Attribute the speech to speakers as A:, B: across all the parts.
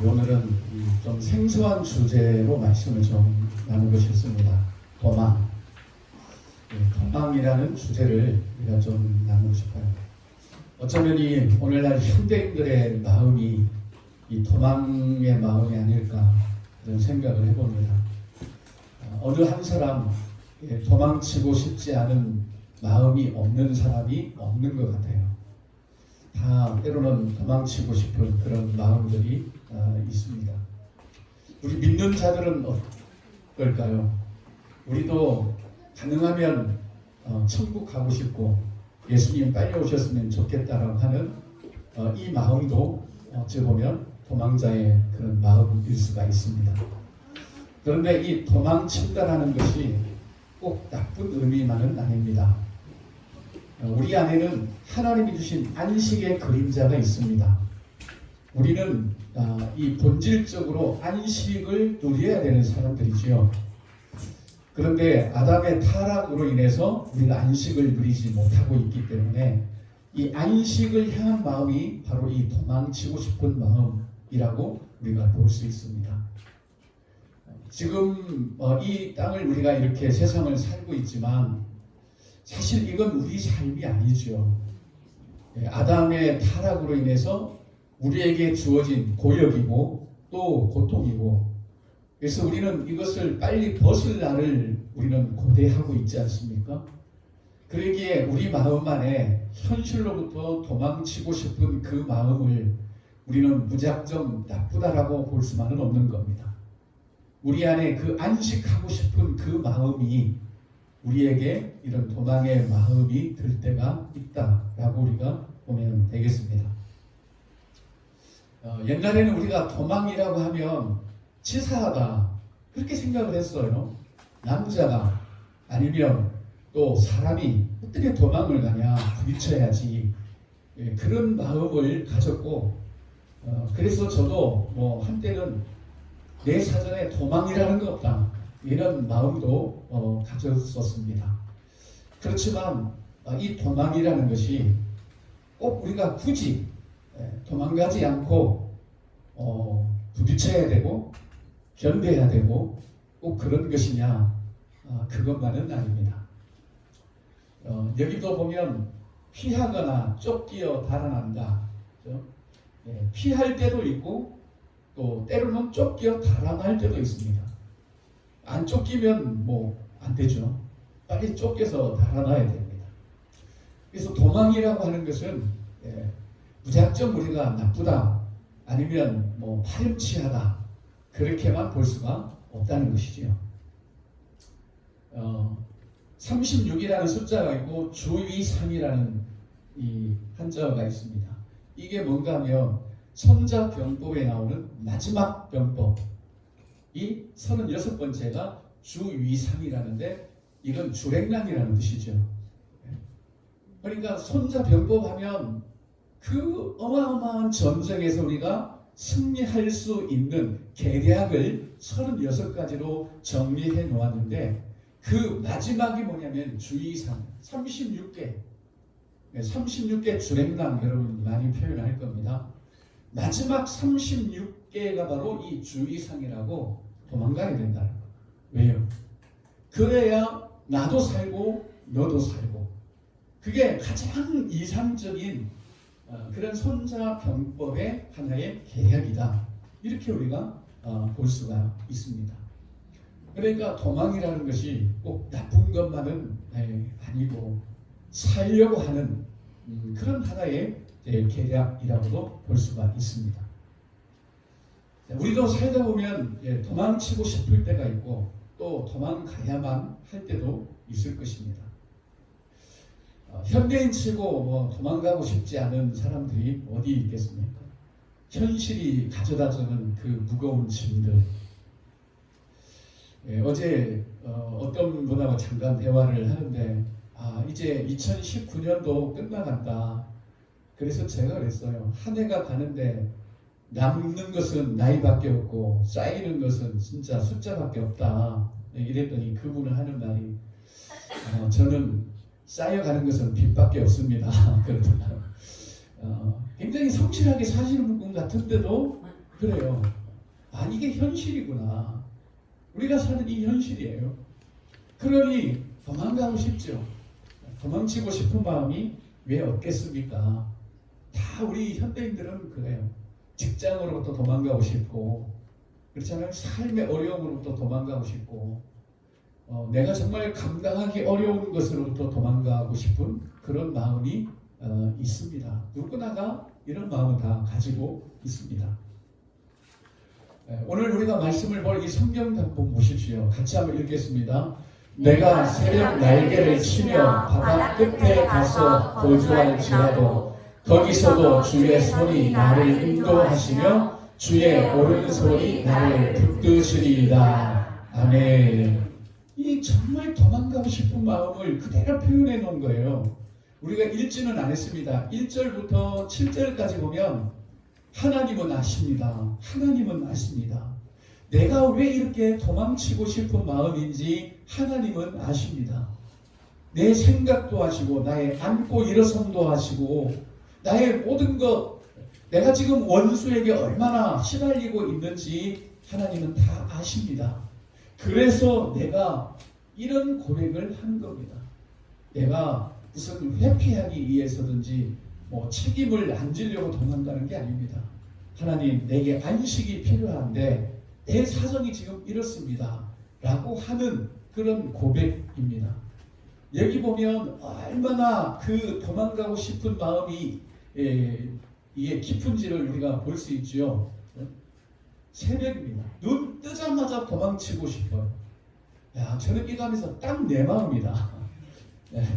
A: 오늘은 좀 생소한 주제로 말씀을 좀 나누고 싶습니다. 도망. 도망이라는 주제를 우리가 좀 나누고 싶어요. 어쩌면 이 오늘날 현대인들의 마음이 이 도망의 마음이 아닐까 그런 생각을 해봅니다. 어느 한 사람 도망치고 싶지 않은 마음이 없는 사람이 없는 것 같아요. 다 때로는 도망치고 싶은 그런 마음들이 있습니다. 우리 믿는 자들은 어떨까요? 우리도 가능하면 천국 가고 싶고 예수님 빨리 오셨으면 좋겠다라고 하는 이 마음도 어찌 보면 도망자의 그런 마음일 수가 있습니다. 그런데 이 도망친다라는 것이 꼭 나쁜 의미만은 아닙니다. 우리 안에는 하나님이 주신 안식의 그림자가 있습니다. 우리는 이 본질적으로 안식을 누려야 되는 사람들이지요. 그런데 아담의 타락으로 인해서 우리가 안식을 누리지 못하고 있기 때문에 이 안식을 향한 마음이 바로 이 도망치고 싶은 마음이라고 우리가 볼 수 있습니다. 지금 이 땅을 우리가 이렇게 세상을 살고 있지만 사실 이건 우리 삶이 아니죠. 아담의 타락으로 인해서 우리에게 주어진 고역이고 또 고통이고, 그래서 우리는 이것을 빨리 벗을 날을 우리는 고대하고 있지 않습니까? 그러기에 우리 마음 안에 현실로부터 도망치고 싶은 그 마음을 우리는 무작정 나쁘다라고 볼 수만은 없는 겁니다. 우리 안에 그 안식하고 싶은 그 마음이 우리에게 이런 도망의 마음이 들 때가 있다라고 우리가 보면 되겠습니다. 옛날에는 우리가 도망이라고 하면 치사하다 그렇게 생각을 했어요. 남자가 아니면 또 사람이 어떻게 도망을 가냐, 부딪혀야지, 그런 마음을 가졌고, 그래서 저도 한때는 내 사전에 도망이라는 거 없다 이런 마음도 가졌었습니다. 그렇지만 이 도망이라는 것이 꼭 우리가 굳이 도망가지 않고 부딪혀야 되고 견뎌야 되고 꼭 그런 것이냐, 그것만은 아닙니다. 여기도 보면 피하거나 쫓기어 달아난다. 피할 때도 있고 또 때로는 쫓기어 달아날 때도 있습니다. 안 쫓기면 안 되죠. 빨리 쫓겨서 달아나야 됩니다. 그래서 도망이라고 하는 것은 무작정 우리가 나쁘다 아니면 파렴치하다 그렇게만 볼 수가 없다는 것이지요. 36이라는 숫자가 있고 주의상이라는 이 한자어가 있습니다. 이게 뭔가 하면 손자병법에 나오는 마지막 병법, 이 36번째가 주위상이라는데 이건 주랭랑이라는 뜻이죠. 그러니까 손자병법 하면 그 어마어마한 전쟁에서 우리가 승리할 수 있는 계략을 36가지로 정리해 놓았는데 그 마지막이 뭐냐면 주의상 36개 36개 주랭랑 여러분 많이 표현할 겁니다. 마지막 36개가 바로 이 주의상이라고 도망가야 된다는 거예요. 왜요? 그래야 나도 살고 너도 살고, 그게 가장 이상적인 그런 손자병법의 하나의 계략이다 이렇게 우리가 볼 수가 있습니다. 그러니까 도망이라는 것이 꼭 나쁜 것만은 아니고 살려고 하는 그런 하나의 계략이라고도 볼 수가 있습니다. 우리도 살다 보면 도망치고 싶을 때가 있고 또 도망가야만 할 때도 있을 것입니다. 현대인치고 도망가고 싶지 않은 사람들이 어디 있겠습니까? 현실이 가져다주는 그 무거운 짐들. 어제 어떤 분하고 잠깐 대화를 하는데 이제 2019년도 끝나간다. 그래서 제가 그랬어요. 한 해가 가는데 남는 것은 나이밖에 없고 쌓이는 것은 진짜 숫자밖에 없다. 이랬더니 그분은 하는 말이 저는 쌓여가는 것은 빚밖에 없습니다. 그러더라고요. 굉장히 성실하게 사시는 분 같은데도 그래요. 아, 이게 현실이구나. 우리가 사는 이 현실이에요. 그러니 도망가고 싶죠. 도망치고 싶은 마음이 왜 없겠습니까? 다 우리 현대인들은 그래요. 직장으로부터 도망가고 싶고, 그렇잖아요. 삶의 어려움으로부터 도망가고 싶고, 내가 정말 감당하기 어려운 것으로부터 도망가고 싶은 그런 마음이 있습니다. 누구나가 이런 마음을 다 가지고 있습니다. 오늘 우리가 말씀을 볼 이 성경 한번 보십시오. 같이 한번 읽겠습니다. 내가 새벽 날개를 치며 바다 끝에 가서 거주할지라도 거기서도 주의 손이 나를 인도하시며 주의 오른손이 나를 붙드시리이다. 아멘. 이 정말 도망가고 싶은 마음을 그대로 표현해 놓은 거예요. 우리가 읽지는 않았습니다. 1절부터 7절까지 보면 하나님은 아십니다. 하나님은 아십니다. 내가 왜 이렇게 도망치고 싶은 마음인지 하나님은 아십니다. 내 생각도 하시고 나의 앉고 일어섬도 하시고 나의 모든 것, 내가 지금 원수에게 얼마나 시달리고 있는지 하나님은 다 아십니다. 그래서 내가 이런 고백을 한 겁니다. 내가 무슨 회피하기 위해서든지 책임을 안 지려고 도망가는 게 아닙니다. 하나님, 내게 안식이 필요한데 내 사정이 지금 이렇습니다. 라고 하는 그런 고백입니다. 여기 보면 얼마나 그 도망가고 싶은 마음이 이게 깊은지를 우리가 볼 수 있죠. 새벽입니다. 눈 뜨자마자 도망치고 싶어요. 야, 저는 이 감에서 딱 내 마음이다. 네.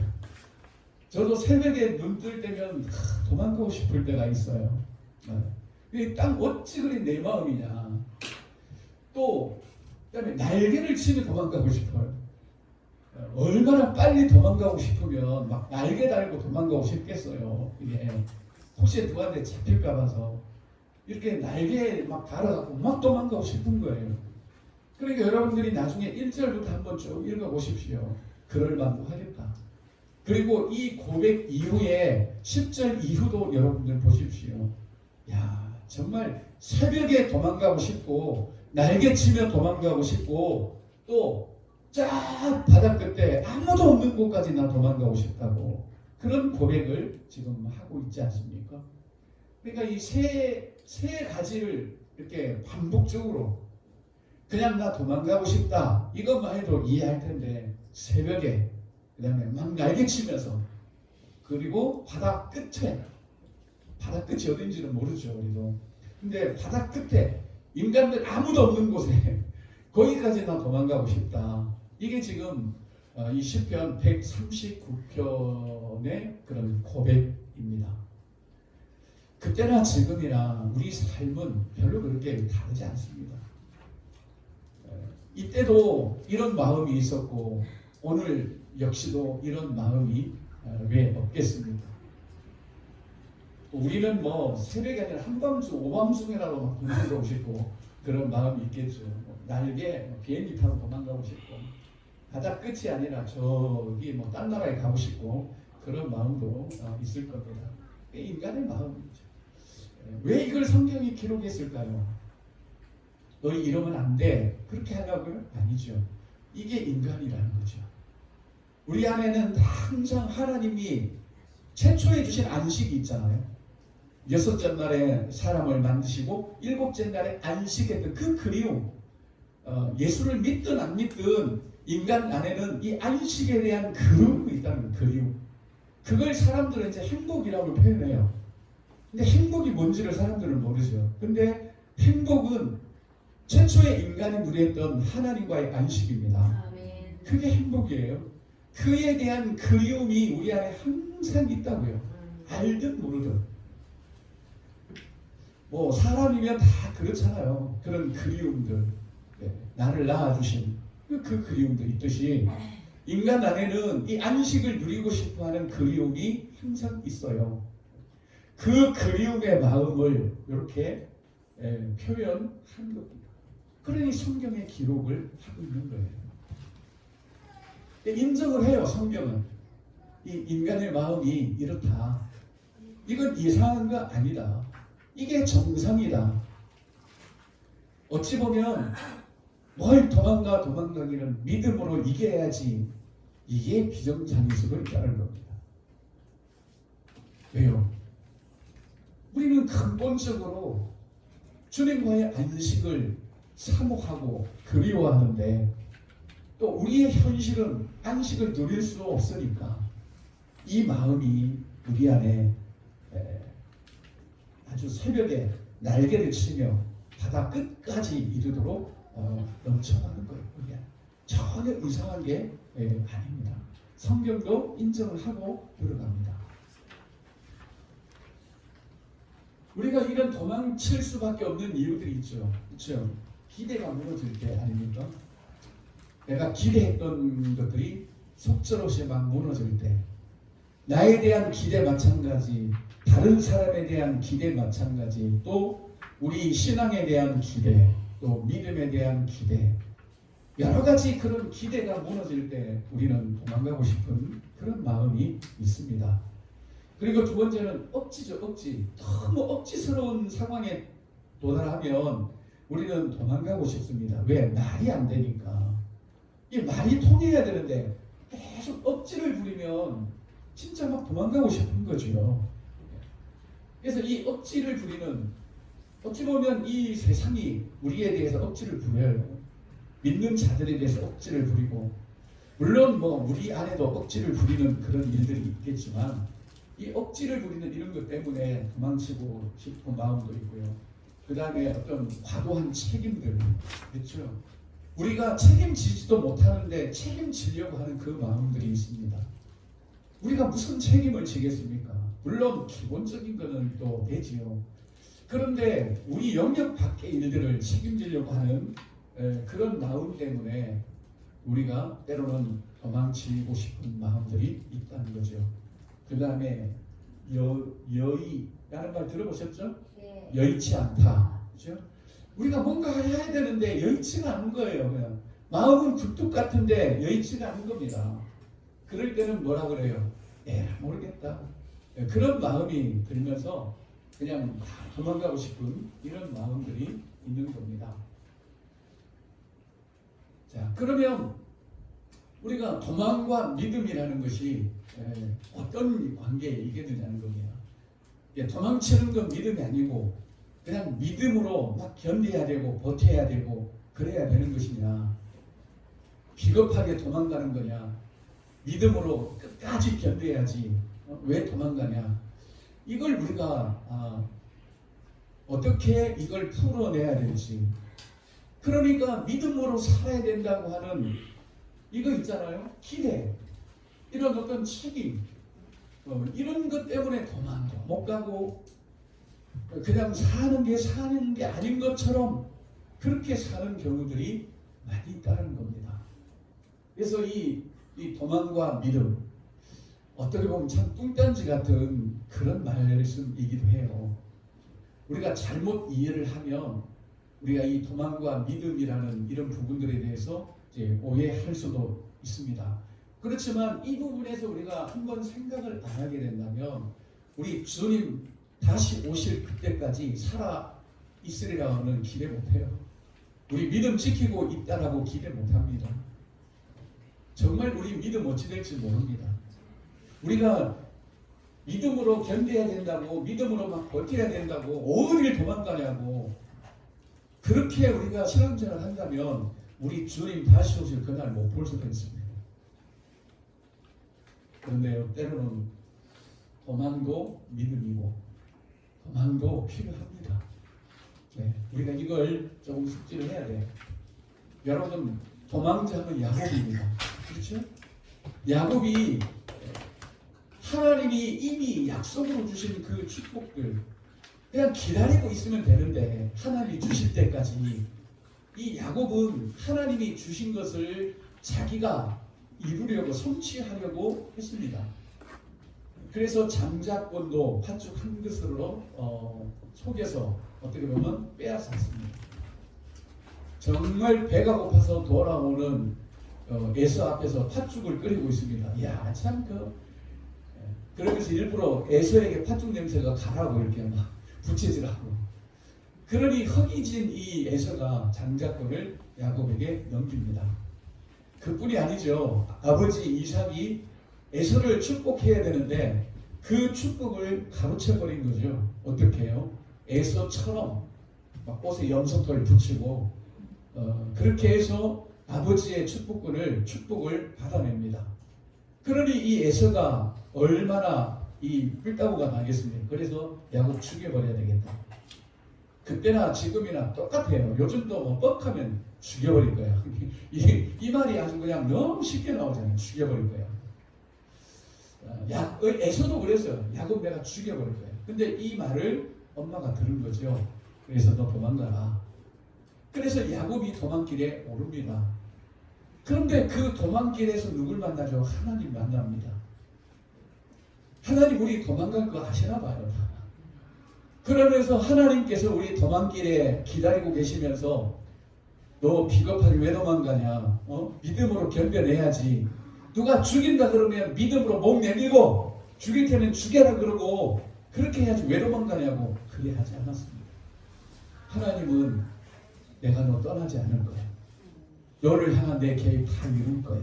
A: 저도 새벽에 눈 뜰 때면 도망가고 싶을 때가 있어요. 네. 딱 어찌 그리 내 마음이냐. 또 그다음에 날개를 치며 도망가고 싶어요. 얼마나 빨리 도망가고 싶으면 막 날개 달고 도망가고 싶겠어요. 이게 혹시 누구한테 잡힐까 봐서 이렇게 날개에 막 달아갖고 막 도망가고 싶은 거예요. 그러니까 여러분들이 나중에 1절부터 한번 쭉 읽어보십시오. 그럴 만도 하겠다. 그리고 이 고백 이후에 10절 이후도 여러분들 보십시오. 야, 정말 새벽에 도망가고 싶고 날개치며 도망가고 싶고 또 쫙 바다 끝에 아무도 없는 곳까지 나 도망가고 싶다고 그런 고백을 지금 하고 있지 않습니까? 그러니까 이 세 가지를 이렇게 반복적으로 그냥 나 도망가고 싶다 이것만 해도 이해할 텐데 새벽에 그 다음에 막 날개치면서 그리고 바다 끝이 어딘지는 모르죠 우리도. 근데 바다 끝에 인간들 아무도 없는 곳에 거기까지 나 도망가고 싶다. 이게 지금 이 시편 139편의 그런 고백입니다. 그때나 지금이나 우리 삶은 별로 그렇게 다르지 않습니다. 이때도 이런 마음이 있었고 오늘 역시도 이런 마음이 왜 없겠습니까? 우리는 새벽이 아니라 한밤중 오밤중이라도 막 도망가고 싶고 그런 마음이 있겠죠. 날개 비행기 타고 도망가고 싶고 바다 끝이 아니라 저기 딴 나라에 가고 싶고 그런 마음도 있을 겁니다. 인간의 마음이죠. 왜 이걸 성경이 기록했을까요? 너희 이러면 안 돼. 그렇게 하려고요? 아니죠. 이게 인간이라는 거죠. 우리 안에는 항상 하나님이 최초에 주신 안식이 있잖아요. 여섯째 날에 사람을 만드시고 일곱째 날에 안식했던 그 그리움. 예수를 믿든 안 믿든 인간 안에는 이 안식에 대한 그리움이 있다는 그리움. 그걸 사람들은 이제 행복이라고 표현해요. 근데 행복이 뭔지를 사람들은 모르죠. 근데 행복은 최초의 인간이 누렸던 하나님과의 안식입니다. 아멘. 그게 행복이에요. 그에 대한 그리움이 우리 안에 항상 있다고요. 알든 모르든. 사람이면 다 그렇잖아요. 그런 그리움들. 네. 나를 낳아주신 그 그리움도 있듯이 인간 안에는 이 안식을 누리고 싶어하는 그리움이 항상 있어요. 그 그리움의 마음을 이렇게 표현한 겁니다. 그러니 성경의 기록을 하고 있는 거예요. 인정을 해요. 성경은 이 인간의 마음이 이렇다. 이건 이상한 거 아니다. 이게 정상이다. 어찌 보면 뭘 도망가기는 믿음으로 이겨야지, 이게 비정상일 있다는 겁니다. 왜요? 우리는 근본적으로 주님과의 안식을 사모하고 그리워하는데 또 우리의 현실은 안식을 누릴 수 없으니까 이 마음이 우리 안에 아주 새벽에 날개를 치며 바다 끝까지 이르도록 넘쳐가는 거예요. 전혀 이상한 게 아닙니다. 성경도 인정을 하고 들어갑니다. 우리가 이런 도망칠 수밖에 없는 이유들이 있죠. 그렇죠? 기대가 무너질 때 아닙니까? 내가 기대했던 것들이 속절없이 막 무너질 때, 나에 대한 기대 마찬가지, 다른 사람에 대한 기대 마찬가지, 또 우리 신앙에 대한 기대, 또 믿음에 대한 기대, 여러 가지 그런 기대가 무너질 때 우리는 도망가고 싶은 그런 마음이 있습니다. 그리고 두 번째는 억지죠. 억지. 너무 억지스러운 상황에 도달하면 우리는 도망가고 싶습니다. 왜? 말이 안 되니까. 이 말이 통해야 되는데 계속 억지를 부리면 진짜 막 도망가고 싶은 거죠. 그래서 이 억지를 부리는, 어찌 보면 이 세상이 우리에 대해서 억지를 부려요. 믿는 자들에 대해서 억지를 부리고, 물론 우리 안에도 억지를 부리는 그런 일들이 있겠지만 이 억지를 부리는 이런 것 때문에 도망치고 싶은 마음도 있고요. 그 다음에 어떤 과도한 책임들, 그렇죠? 우리가 책임지지도 못하는데 책임지려고 하는 그 마음들이 있습니다. 우리가 무슨 책임을 지겠습니까? 물론 기본적인 거는 또 되지요. 그런데 우리 영역 밖의 일들을 책임지려고 하는 그런 마음 때문에 우리가 때로는 도망치고 싶은 마음들이 있다는 거죠. 그 다음에 여의라는 말 들어보셨죠?
B: 네.
A: 여의치 않다. 그렇죠? 우리가 뭔가 해야 되는데 여의치가 않은 거예요. 그냥 마음은 굴뚝 같은데 여의치가 않은 겁니다. 그럴 때는 뭐라 그래요? 모르겠다. 그런 마음이 들면서 그냥 도망가고 싶은 이런 마음들이 있는 겁니다. 자, 그러면 우리가 도망과 믿음이라는 것이 어떤 관계에 있겠느냐는 겁니다. 도망치는 건 믿음이 아니고 그냥 믿음으로 막 견뎌야 되고 버텨야 되고 그래야 되는 것이냐, 비겁하게 도망가는 거냐, 믿음으로 끝까지 견뎌야지 왜 도망가냐, 이걸 우리가 어떻게 이걸 풀어내야 될지, 그러니까 믿음으로 살아야 된다고 하는 이거 있잖아요. 기대, 이런 어떤 책임, 이런 것 때문에 도망도 못 가고 그냥 사는 게 아닌 것처럼 그렇게 사는 경우들이 많이 있다는 겁니다. 그래서 이 도망과 믿음, 어떻게 보면 참 뚱딴지 같은 그런 말씀이기도 해요. 우리가 잘못 이해를 하면 우리가 이 도망과 믿음이라는 이런 부분들에 대해서 이제 오해할 수도 있습니다. 그렇지만 이 부분에서 우리가 한번 생각을 안 하게 된다면 우리 주님 다시 오실 그때까지 살아 있으리라고는 기대 못해요. 우리 믿음 지키고 있다라고 기대 못합니다. 정말 우리 믿음 어찌 될지 모릅니다. 우리가 믿음으로 견뎌야 된다고, 믿음으로 막 버텨야 된다고, 어디를 도망가냐고, 그렇게 우리가 신앙생활을 한다면 우리 주님 다시 오실 그날 못 볼 수도 있습니다. 그런데요, 때로는 도망도 믿음이고 도망도 필요합니다. 우리가 이걸 조금 숙지를 해야 돼요. 여러분, 도망자 하면 야곱입니다. 그렇죠? 야곱이 하나님이 이미 약속으로 주신 그 축복들 그냥 기다리고 있으면 되는데 하나님이 주실 때까지 이 야곱은 하나님이 주신 것을 자기가 이루려고 성취하려고 했습니다. 그래서 장자권도 팥죽 한 그릇으로 속여서 어떻게 보면 빼앗았습니다. 정말 배가 고파서 돌아오는 에서 앞에서 팥죽을 끓이고 있습니다. 이야, 참 그러면서 일부러 에서에게 팥죽 냄새가 가라고 이렇게 막 부채질하고, 그러니 허기진 이 에서가 장자권을 야곱에게 넘깁니다. 그뿐이 아니죠. 아버지 이삭이 에서를 축복해야 되는데 그 축복을 가로채버린 거죠. 어떻게 해요? 에서처럼 막 옷에 염소털 붙이고 그렇게 해서 아버지의 축복을 받아냅니다. 그러니 이 에서가 얼마나 이 뿔따구가 나겠습니까? 그래서 야곱 죽여버려야 되겠다. 그때나 지금이나 똑같아요. 요즘도 뭐 뻑하면 죽여버릴 거야. 이 말이 아주 그냥 너무 쉽게 나오잖아요. 죽여버릴 거야. 에서도 그랬어요. 야곱 내가 죽여버릴 거야. 근데 이 말을 엄마가 들은 거죠. 그래서 너 도망가라. 그래서 야곱이 도망길에 오릅니다. 그런데 그 도망길에서 누굴 만나죠? 하나님 만납니다. 하나님 우리 도망갈 거 아시나 봐요. 그러면서 하나님께서 우리 도망길에 기다리고 계시면서 너 비겁하게 왜 도망가냐? 믿음으로 견뎌내야지. 누가 죽인다 그러면 믿음으로 목 내밀고 죽일 테면 죽여라 그러고 그렇게 해야지 왜 도망가냐고. 그래 하지 않았습니다. 하나님은 내가 너 떠나지 않을 거야. 너를 향한 내 계획 다 이룰 거야.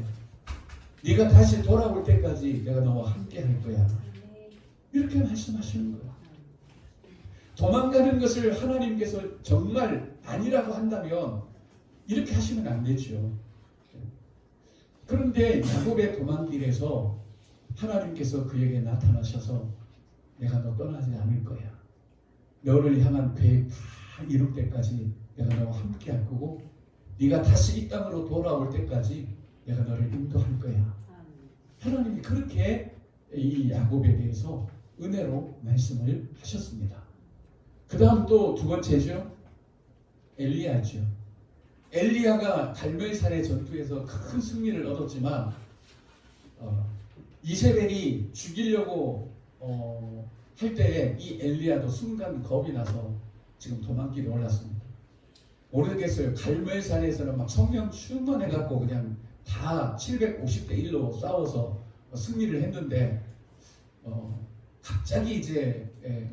A: 네가 다시 돌아올 때까지 내가 너와 함께 할 거야. 이렇게 말씀하시는 거야. 도망가는 것을 하나님께서 정말 아니라고 한다면 이렇게 하시면 안 되죠. 그런데 야곱의 도망길에서 하나님께서 그에게 나타나셔서 내가 너 떠나지 않을 거야. 너를 향한 계획 다 이룰 때까지 내가 너와 함께 할 거고 네가 다시 이 땅으로 돌아올 때까지 내가 너를 인도할 거야. 하나님이 그렇게 이 야곱에 대해서 은혜로 말씀을 하셨습니다. 그 다음 또 두 번째죠. 엘리야죠. 엘리야가 갈멜산의 전투에서 큰 승리를 얻었지만 이세벨이 죽이려고 할 때에 이 엘리야도 순간 겁이 나서 지금 도망길에 올랐습니다. 모르겠어요. 갈멜산에서는 막 성령 충만해갖고 그냥 다 750대 1로 싸워서 승리를 했는데 갑자기 이제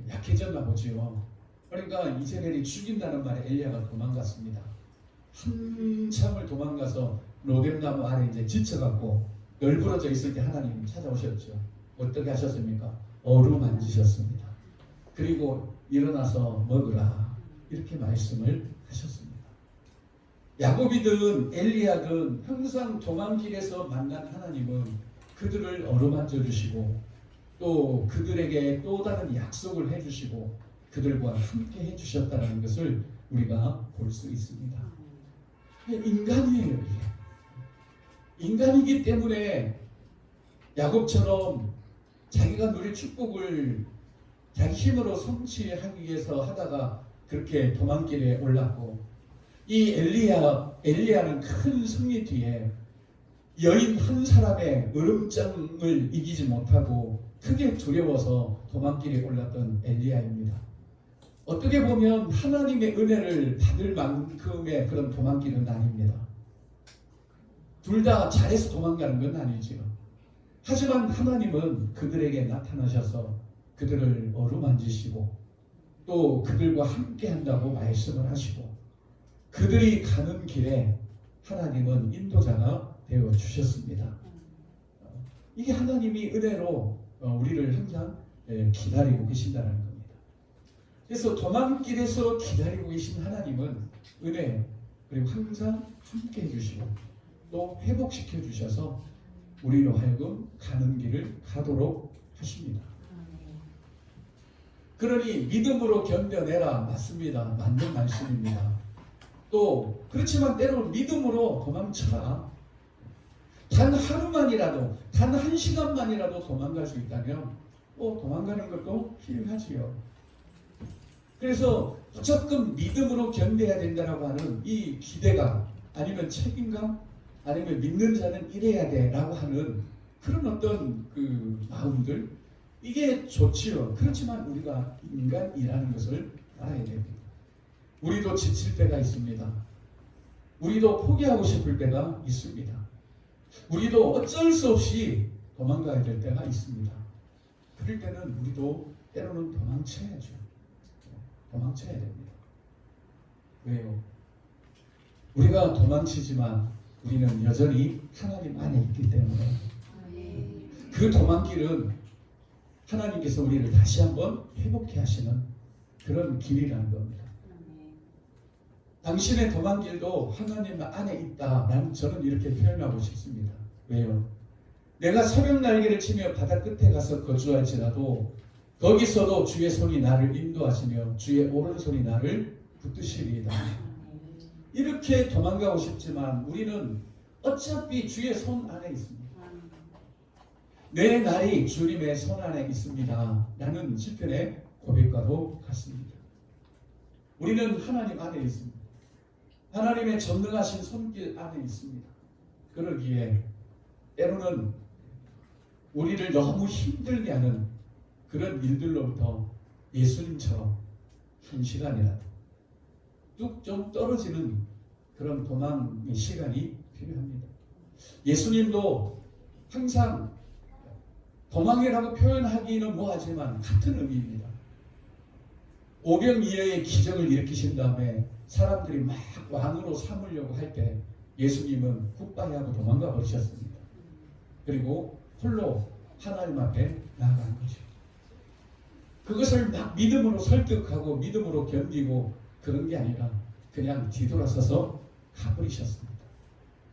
A: 약해졌나 보죠. 그러니까 이세벨이 죽인다는 말에 엘리야가 도망갔습니다. 한참을 도망가서 로뎀나무 아래 이제 지쳐갖고 널브러져 있을 때 하나님 찾아오셨죠. 어떻게 하셨습니까? 어루만지셨습니다. 그리고 일어나서 먹으라 이렇게 말씀을 하셨습니다. 야곱이든 엘리야든 항상 도망길에서 만난 하나님은 그들을 어루만져 주시고 또 그들에게 또 다른 약속을 해주시고 그들과 함께 해주셨다는 것을 우리가 볼 수 있습니다. 인간이에요. 이게. 인간이기 때문에 야곱처럼 자기가 누릴 축복을 자기 힘으로 성취하기 위해서 하다가 그렇게 도망길에 올랐고 이 엘리야는 큰 승리 뒤에 여인 한 사람의 으름장을 이기지 못하고 크게 두려워서 도망길에 올랐던 엘리야입니다. 어떻게 보면 하나님의 은혜를 받을 만큼의 그런 도망길은 아닙니다. 둘 다 잘해서 도망가는 건 아니죠. 하지만 하나님은 그들에게 나타나셔서 그들을 어루만지시고 또 그들과 함께 한다고 말씀을 하시고 그들이 가는 길에 하나님은 인도자가 되어 주셨습니다. 이게 하나님이 은혜로 우리를 항상 기다리고 계신다는 겁니다. 그래서 도망길에서 기다리고 계신 하나님은 은혜 그리고 항상 함께 해주시고 또 회복시켜 주셔서 우리로 하여금 가는 길을 가도록 하십니다. 그러니 믿음으로 견뎌내라. 맞습니다. 맞는 말씀입니다. 또 그렇지만 때로는 믿음으로 도망쳐라. 단 하루만이라도 단 한 시간만이라도 도망갈 수 있다면 도망가는 것도 필요하지요. 그래서 무조건 믿음으로 견뎌야 된다고 하는 이 기대감 아니면 책임감 아니면 믿는 자는 이래야 돼라고 하는 그런 어떤 그 마음들 이게 좋지요. 그렇지만 우리가 인간이라는 것을 알아야 됩니다. 우리도 지칠 때가 있습니다. 우리도 포기하고 싶을 때가 있습니다. 우리도 어쩔 수 없이 도망가야 될 때가 있습니다. 그럴 때는 우리도 때로는 도망쳐야죠. 도망쳐야 됩니다. 왜요? 우리가 도망치지만 우리는 여전히 하나님 안에 있기 때문에 그 도망길은 하나님께서 우리를 다시 한번 회복해 하시는 그런 길이라는 겁니다. 당신의 도망길도 하나님 안에 있다. 나는 저는 이렇게 표현하고 싶습니다. 왜요? 내가 새벽 날개를 치며 바다 끝에 가서 거주할지라도 거기서도 주의 손이 나를 인도하시며 주의 오른손이 나를 붙드시리이다. 이렇게 도망가고 싶지만 우리는 어차피 주의 손 안에 있습니다. 내 날이 주님의 손 안에 있습니다. 라는 시편의 고백과도 같습니다. 우리는 하나님 안에 있습니다. 하나님의 전능하신 손길 안에 있습니다. 그러기에 때로는 우리를 너무 힘들게 하는 그런 일들로부터 예수님처럼 한 시간이라도 뚝 좀 떨어지는 그런 도망의 시간이 필요합니다. 예수님도 항상 도망이라고 표현하기는 뭐하지만 같은 의미입니다. 오병이어의 기적을 일으키신 다음에 사람들이 막 왕으로 삼으려고 할 때 예수님은 굿바이하고 도망가 버리셨습니다. 그리고 홀로 하나님 앞에 나아간 거죠. 그것을 막 믿음으로 설득하고 믿음으로 견디고 그런 게 아니라 그냥 뒤돌아서서 가버리셨습니다.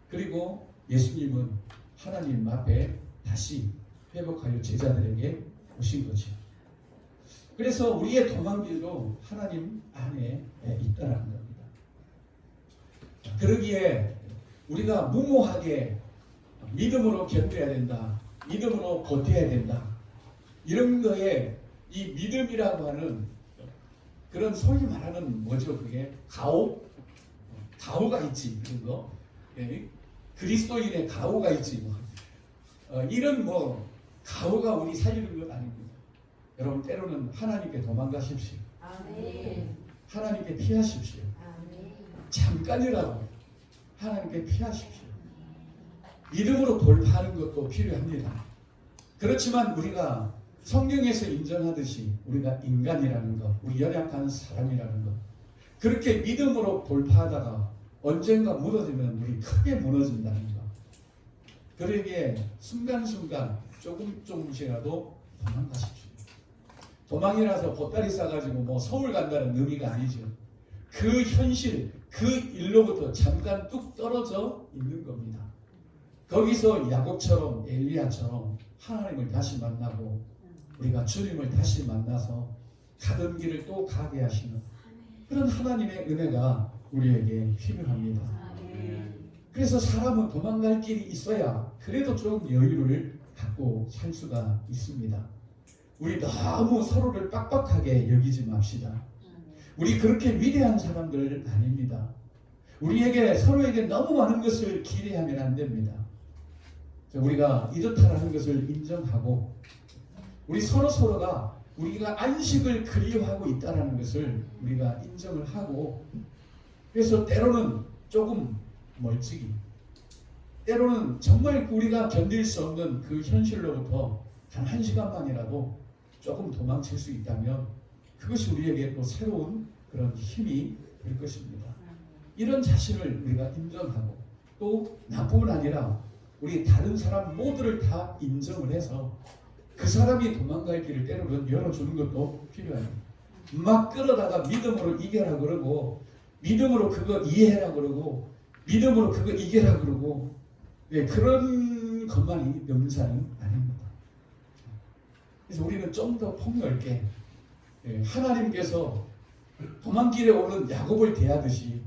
A: 그리고 예수님은 하나님 앞에 다시 회복하여 제자들에게 오신 거죠. 그래서 우리의 도망길도 하나님 안에 있다는 겁니다. 그러기에 우리가 무모하게 믿음으로 견뎌야 된다. 믿음으로 버텨야 된다. 이런 거에 이 믿음이라고 하는 그런 소위 말하는 뭐죠? 그게 가오가 있지. 그런 거. 그리스도인의 가오가 있지. 이런 가오가 우리 살리는 건 아닙니다. 여러분 때로는 하나님께 도망가십시오.
B: 아멘.
A: 하나님께 피하십시오.
B: 아멘.
A: 잠깐이라도 하나님께 피하십시오. 믿음으로 돌파하는 것도 필요합니다. 그렇지만 우리가 성경에서 인정하듯이 우리가 인간이라는 것, 우리 연약한 사람이라는 것, 그렇게 믿음으로 돌파하다가 언젠가 무너지면 우리 크게 무너진다는 것. 그러기에 순간순간 조금씩이라도 도망가십시오. 도망이라서 보따리 싸가지고 서울 간다는 의미가 아니죠. 그 현실, 그 일로부터 잠깐 뚝 떨어져 있는 겁니다. 거기서 야곱처럼 엘리야처럼 하나님을 다시 만나고 우리가 주님을 다시 만나서 가던 길을 또 가게 하시는 그런 하나님의 은혜가 우리에게 필요합니다. 그래서 사람은 도망갈 길이 있어야 그래도 좀 여유를 갖고 살 수가 있습니다. 우리 너무 서로를 빡빡하게 여기지 맙시다. 우리 그렇게 위대한 사람들 아닙니다. 우리에게 서로에게 너무 많은 것을 기대하면 안 됩니다. 우리가 이렇다라는 것을 인정하고 우리 서로가 우리가 안식을 그리워하고 있다는 것을 우리가 인정을 하고 그래서 때로는 조금 멀찍이 때로는 정말 우리가 견딜 수 없는 그 현실로부터 단 한 시간만이라도 조금 도망칠 수 있다면 그것이 우리에게 또 새로운 그런 힘이 될 것입니다. 이런 자신을 우리가 인정하고 또 나뿐 아니라 우리 다른 사람 모두를 다 인정을 해서 그 사람이 도망갈 길을 때로는 열어주는 것도 필요합니다. 막 끌어다가 믿음으로 이겨라 그러고 믿음으로 그거 이해해라 그러고 믿음으로 그거 이겨라 그러고 그런 것만이 명사는 아닙니다. 그래서 우리는 좀 더 폭넓게 하나님께서 도망길에 오는 야곱을 대하듯이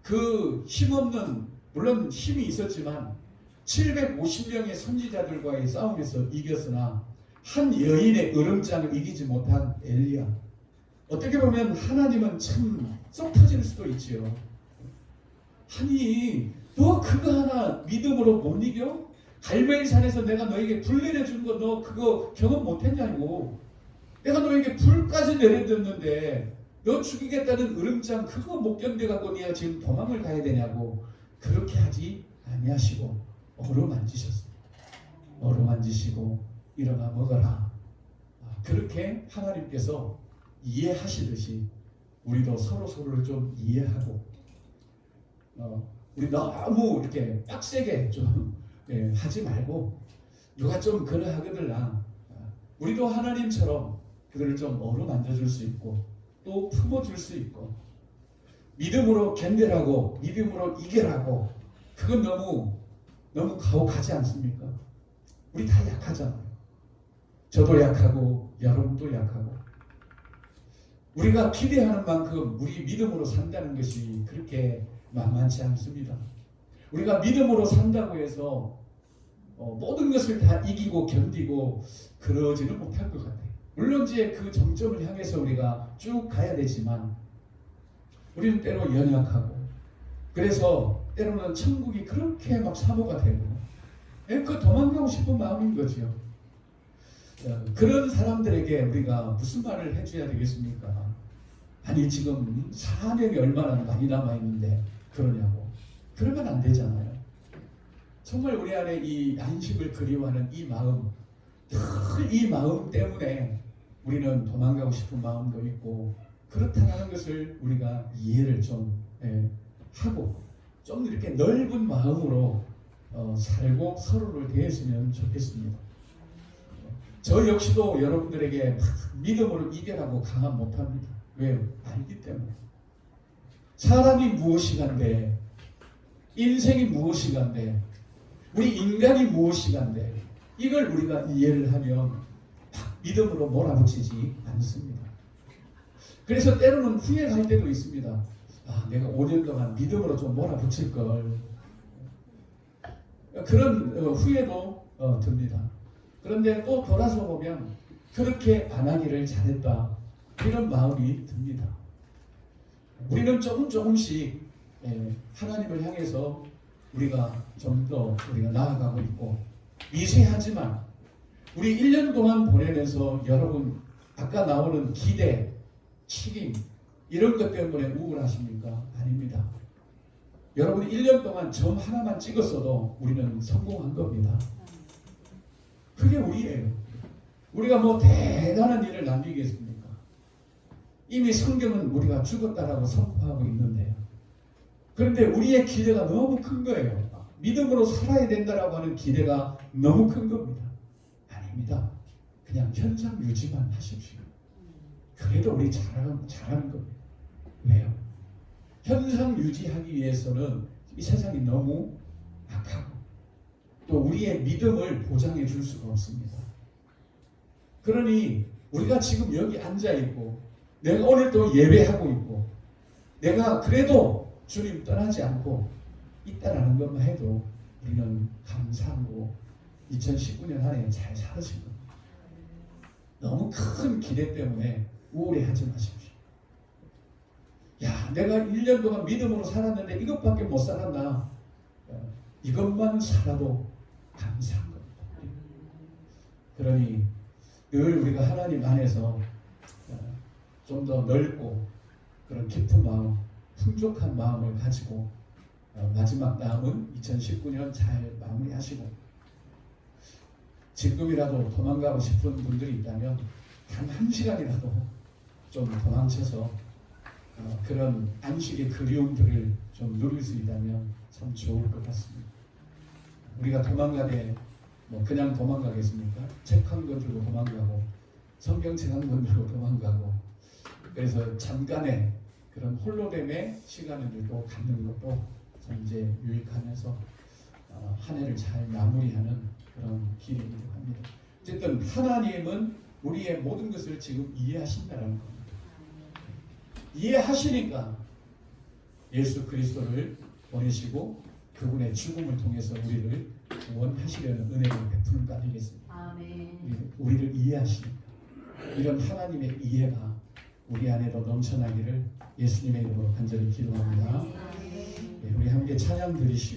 A: 그 힘없는 물론 힘이 있었지만 750명의 선지자들과의 싸움에서 이겼으나 한 여인의 으름장을 이기지 못한 엘리야. 어떻게 보면 하나님은 참 쏙 터질 수도 있지요. 아니 너 그거 하나 믿음으로 못 이겨? 갈멜산에서 내가 너에게 불 내려준 거 너 그거 경험 못했냐고. 내가 너에게 불까지 내려줬는데 너 죽이겠다는 으름장 그거 못 견뎌갖고 네가 지금 도망을 가야 되냐고. 그렇게 하지 아니하시고 어루만지셨습니다. 어루만지시고 일어나 먹어라. 그렇게 하나님께서 이해하시듯이 우리도 서로를 좀 이해하고 우리 너무 이렇게 빡세게 좀 하지 말고 누가 좀 그러하거들라 우리도 하나님처럼 그들을 좀 어루만져 줄 수 있고 또 품어줄 수 있고 믿음으로 견뎌라고 믿음으로 이겨라고 그건 너무 가혹하지 않습니까? 우리 다 약하잖아요. 저도 약하고 여러분도 약하고 우리가 기대하는 만큼 우리 믿음으로 산다는 것이 그렇게 만만치 않습니다. 우리가 믿음으로 산다고 해서 모든 것을 다 이기고 견디고 그러지는 못할 것 같아요. 물론 이제 그 정점을 향해서 우리가 쭉 가야 되지만 우리는 때로 연약하고 그래서 때로는 천국이 그렇게 막 사모가 되고 그 도망가고 싶은 마음인 거죠. 그런 사람들에게 우리가 무슨 말을 해줘야 되겠습니까? 아니 지금 사명이 얼마나 많이 남아있는데 그러냐고. 그러면 안 되잖아요. 정말 우리 안에 이 안식을 그리워하는 이 마음, 늘 이 마음 때문에 우리는 도망가고 싶은 마음도 있고 그렇다는 것을 우리가 이해를 좀 하고 좀 이렇게 넓은 마음으로 살고 서로를 대했으면 좋겠습니다. 저 역시도 여러분들에게 믿음으로 이겨라고 강한 못합니다. 왜요? 알기 때문에. 사람이 무엇이간데 인생이 무엇이간데 우리 인간이 무엇이간데 이걸 우리가 이해를 하면 믿음으로 몰아붙이지 않습니다. 그래서 때로는 후회할 때도 있습니다. 내가 5년 동안 믿음으로 좀 몰아붙일 걸. 그런 후회도 듭니다. 그런데 또 돌아서 보면 그렇게 안 하기를 잘했다. 이런 마음이 듭니다. 우리는 조금씩 하나님을 향해서 우리가 좀 더 우리가 나아가고 있고 미세하지만 우리 1년 동안 보내면서 여러분 아까 나오는 기대, 책임 이런 것 때문에 우울하십니까? 아닙니다. 여러분이 1년 동안 점 하나만 찍었어도 우리는 성공한 겁니다. 그게 우리예요. 우리가 뭐 대단한 일을 남기겠습니까? 이미 성경은 우리가 죽었다라고 선포하고 있는데요. 그런데 우리의 기대가 너무 큰 거예요. 믿음으로 살아야 된다라고 하는 기대가 너무 큰 겁니다. 아닙니다. 그냥 현상 유지만 하십시오. 그래도 우리 잘하는 겁니다. 왜요? 현상 유지하기 위해서는 이 세상이 너무 악하고 또 우리의 믿음을 보장해 줄 수가 없습니다. 그러니 우리가 지금 여기 앉아 있고 내가 오늘 또 예배하고 있고 내가 그래도 주님 떠나지 않고 있다라는 것만 해도 우리는 감사하고 2019년 한 해 잘 살으신 겁니다. 너무 큰 기대 때문에 우울해하지 마십시오. 야, 내가 1년 동안 믿음으로 살았는데 이것밖에 못 살았나? 이것만 살아도 감사한 겁니다. 그러니 늘 우리가 하나님 안에서 좀 더 넓고 그런 깊은 마음, 풍족한 마음을 가지고 마지막 남은 2019년 잘 마무리하시고 지금이라도 도망가고 싶은 분들이 있다면 단 1시간이라도 좀 도망쳐서 그런 안식의 그리움들을 좀 누릴 수 있다면 참 좋을 것 같습니다. 우리가 도망가되 뭐 그냥 도망가겠습니까? 책 한 권 들고 도망가고 성경책 한 권 들고 도망가고 그래서 잠깐의 그런 홀로됨의 시간을 또 갖는 것도 참 이제 유익하면서 한 해를 잘 마무리하는 그런 길이기도 합니다. 어쨌든 하나님은 우리의 모든 것을 지금 이해하신다는 겁니다. 이해하시니까 예수 그리스도를 보내시고 그분의 죽음을 통해서 우리를 구원하시려는 은혜를 베푸는 거 아니겠습니까? 아멘. 우리를 이해하시니까 이런 하나님의 이해가 우리 안에도 넘쳐나기를 예수님의 이름으로 간절히 기도합니다. 우리 함께 찬양 드리시고